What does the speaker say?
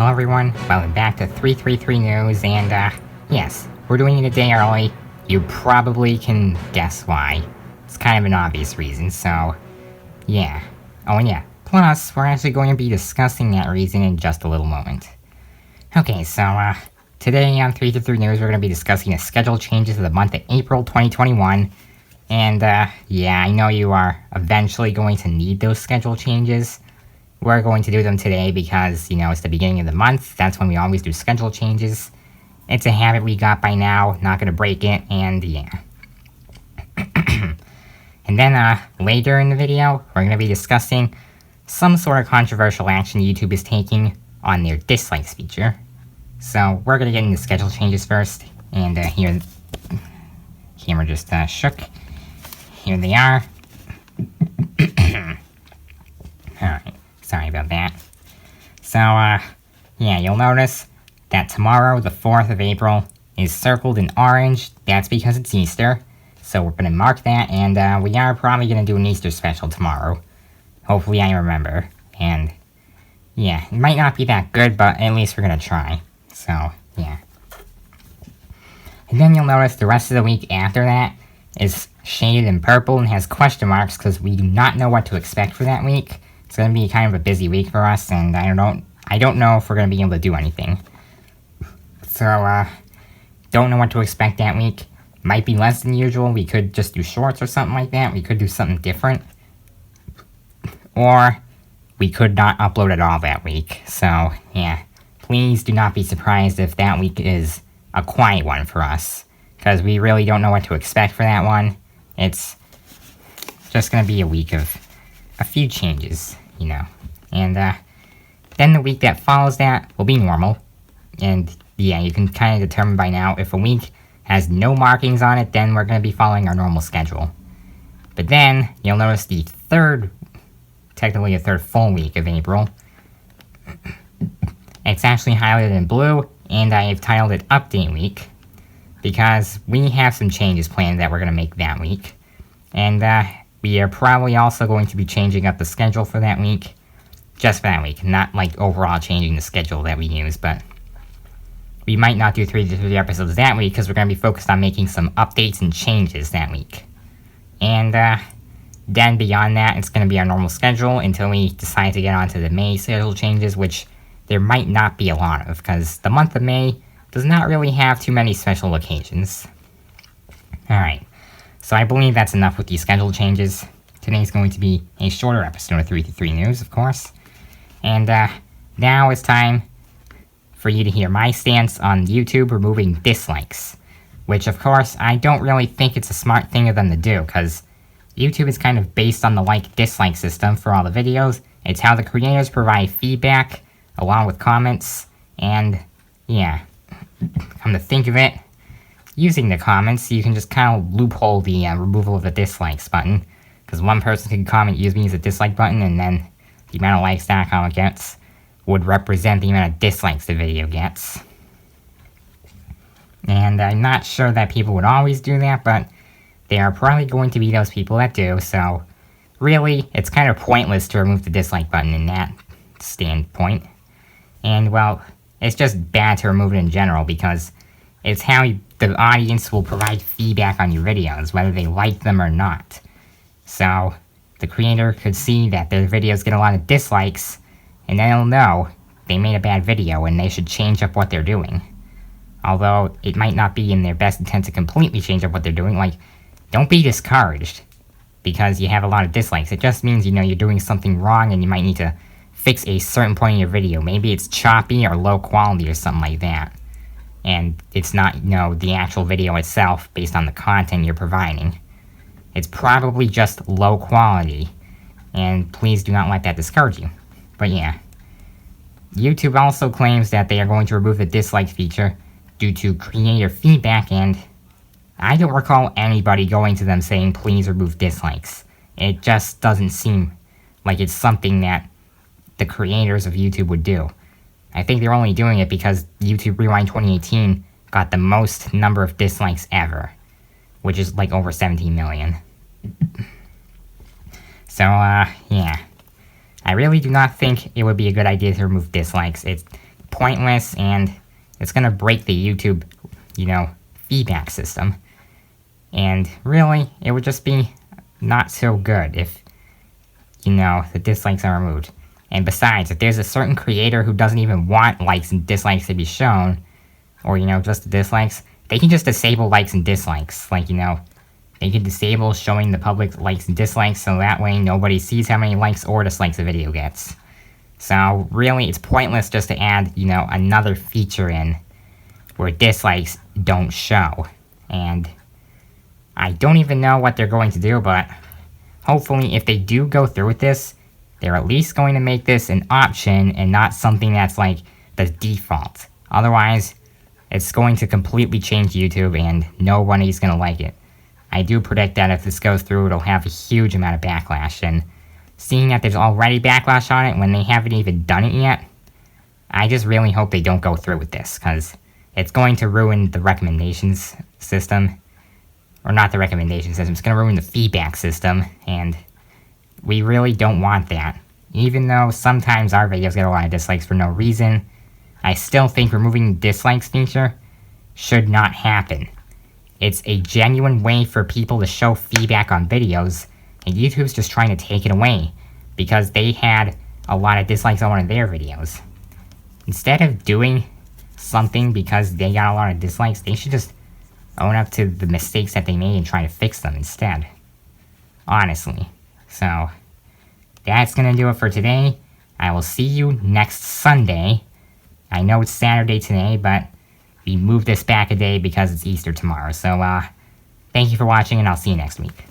Hello everyone, welcome back to 333 News, and yes, we're doing it a day early. You probably can guess why. It's kind of an obvious reason, so yeah. Oh and yeah, plus, we're actually going to be discussing that reason in just a little moment. Okay, so today on 333 News, we're going to be discussing the schedule changes of the month of April 2021, and yeah, I know you are eventually going to need those schedule changes. We're going to do them today because, you know, it's the beginning of the month. That's when we always do schedule changes. It's a habit we got by now, not gonna break it, and yeah. And then, later in the video, we're gonna be discussing some sort of controversial action YouTube is taking on their dislikes feature. So, we're gonna get into schedule changes first, and here, camera just shook. Here they are. Alright. Sorry about that. So, yeah, you'll notice that tomorrow, the 4th of April, is circled in orange. That's because it's Easter. So we're going to mark that, and we are probably going to do an Easter special tomorrow. Hopefully I remember. And, yeah, it might not be that good, but at least we're going to try. So, yeah. And then you'll notice the rest of the week after that is shaded in purple and has question marks because we do not know what to expect for that week. It's going to be kind of a busy week for us, and I don't know if we're going to be able to do anything. So, don't know what to expect that week. Might be less than usual. We could just do shorts or something like that. We could do something different. Or, we could not upload at all that week. So, yeah. Please do not be surprised if that week is a quiet one for us. Because we really don't know what to expect for that one. It's just going to be a week of a few changes, you know, and then the week that follows that will be normal, and yeah, you can kind of determine by now if a week has no markings on it, then we're going to be following our normal schedule. But then, you'll notice the technically a third full week of April, it's actually highlighted in blue, and I have titled it Update Week, because we have some changes planned that we're going to make that week, and we are probably also going to be changing up the schedule for that week. Just for that week. Not, like, overall changing the schedule that we use, but we might not do 3 to 3 episodes that week because we're going to be focused on making some updates and changes that week. And, then beyond that, it's going to be our normal schedule until we decide to get onto the May schedule changes, which there might not be a lot of, because the month of May does not really have too many special occasions. Alright. So I believe that's enough with these schedule changes. Today's going to be a shorter episode of 333 News, of course. And now it's time for you to hear my stance on YouTube removing dislikes. Which, of course, I don't really think it's a smart thing of them to do, because YouTube is kind of based on the like-dislike system for all the videos. It's how the creators provide feedback, along with comments, and yeah, come to think of it, using the comments, you can just kind of loophole the removal of the dislikes button, because one person can comment use me as a dislike button, and then the amount of likes that comment gets would represent the amount of dislikes the video gets. And I'm not sure that people would always do that, but there are probably going to be those people that do, so really, it's kind of pointless to remove the dislike button in that standpoint. And, well, it's just bad to remove it in general, because it's how the audience will provide feedback on your videos, whether they like them or not. So, the creator could see that their videos get a lot of dislikes, and then they'll know they made a bad video and they should change up what they're doing. Although, it might not be in their best intent to completely change up what they're doing. Like, don't be discouraged because you have a lot of dislikes. It just means, you know, you're doing something wrong and you might need to fix a certain point in your video. Maybe it's choppy or low quality or something like that. And it's not, you know, the actual video itself based on the content you're providing. It's probably just low quality, and please do not let that discourage you. But yeah. YouTube also claims that they are going to remove the dislike feature due to creator feedback, and I don't recall anybody going to them saying please remove dislikes. It just doesn't seem like it's something that the creators of YouTube would do. I think they're only doing it because YouTube Rewind 2018 got the most number of dislikes ever, which is like over 17 million. So, yeah. I really do not think it would be a good idea to remove dislikes. pointless, and it's gonna break the YouTube, feedback system. And really, it would just be not so good if, the dislikes are removed. And besides, if there's a certain creator who doesn't even want likes and dislikes to be shown, or, just the dislikes, they can just disable likes and dislikes. Like, they can disable showing the public likes and dislikes, so that way nobody sees how many likes or dislikes a video gets. So, really, it's pointless just to add, another feature in where dislikes don't show. And I don't even know what they're going to do, but hopefully if they do go through with this, they're at least going to make this an option and not something that's like the default. Otherwise, it's going to completely change YouTube and nobody's going to like it. I do predict that if this goes through, it'll have a huge amount of backlash, and seeing that there's already backlash on it when they haven't even done it yet, I just really hope they don't go through with this, because it's going to ruin the recommendations system. Or not the recommendation system, it's going to ruin the feedback system, and we really don't want that. Even though sometimes our videos get a lot of dislikes for no reason, I still think removing the dislikes feature should not happen. It's a genuine way for people to show feedback on videos, and YouTube's just trying to take it away, because they had a lot of dislikes on one of their videos. Instead of doing something because they got a lot of dislikes, they should just own up to the mistakes that they made and try to fix them instead. Honestly. So, that's gonna do it for today. I will see you next Sunday. I know it's Saturday today, but we moved this back a day because it's Easter tomorrow. So, thank you for watching, and I'll see you next week.